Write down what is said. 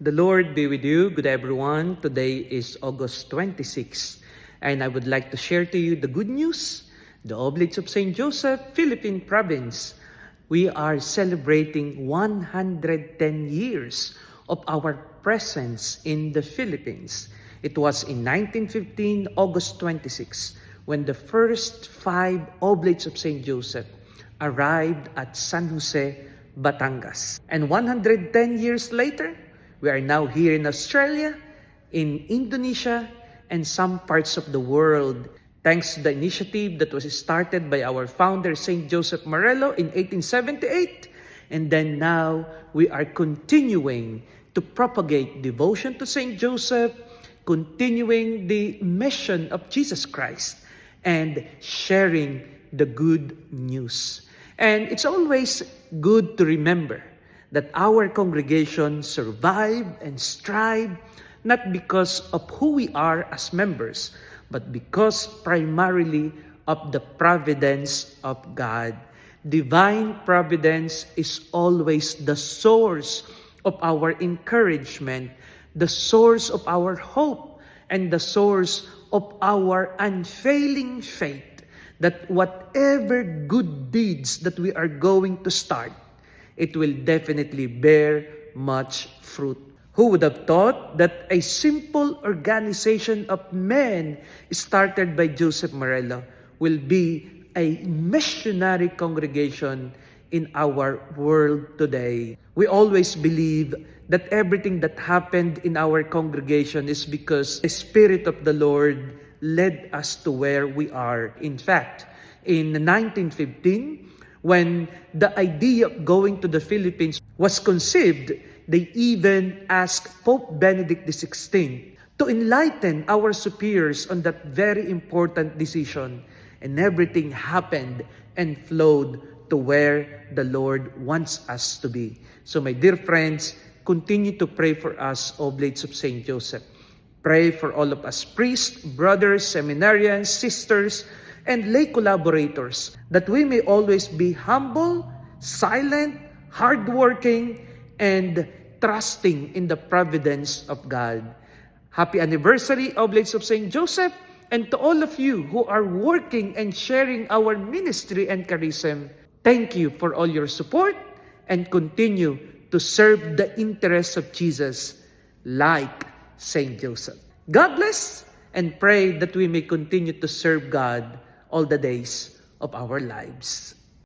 The Lord be with you. Good everyone. Today is August 26, and I would like to share to you the good news. The Oblates of St. Joseph, Philippine Province. We are celebrating 110 years of our presence in the Philippines. It was in 1915, August 26, when the first 5 Oblates of St. Joseph arrived at San Jose, Batangas. And 110 years later, we are now here in Australia, in Indonesia, and some parts of the world, thanks to the initiative that was started by our founder, St. Joseph Marello, in 1878. And then now, we are continuing to propagate devotion to St. Joseph, continuing the mission of Jesus Christ, and sharing the good news. And it's always good to remember that our congregation survived and strive not because of who we are as members, but because primarily of the providence of God. Divine providence is always the source of our encouragement, the source of our hope, and the source of our unfailing faith that whatever good deeds that we are going to start, it will definitely bear much fruit. Who would have thought that a simple organization of men started by Joseph Marello will be a missionary congregation in our world today? We always believe that everything that happened in our congregation is because the Spirit of the Lord led us to where we are. In fact, in 1915, when the idea of going to the Philippines was conceived, they even asked Pope Benedict XVI to enlighten our superiors on that very important decision. And everything happened and flowed to where the Lord wants us to be. So my dear friends, continue to pray for us, Oblates of St. Joseph. Pray for all of us priests, brothers, seminarians, sisters, and lay collaborators, that we may always be humble, silent, hardworking, and trusting in the providence of God. Happy anniversary, Oblates of St. Joseph, and to all of you who are working and sharing our ministry and charism, thank you for all your support and continue to serve the interests of Jesus like St. Joseph. God bless, and pray that we may continue to serve God all the days of our lives.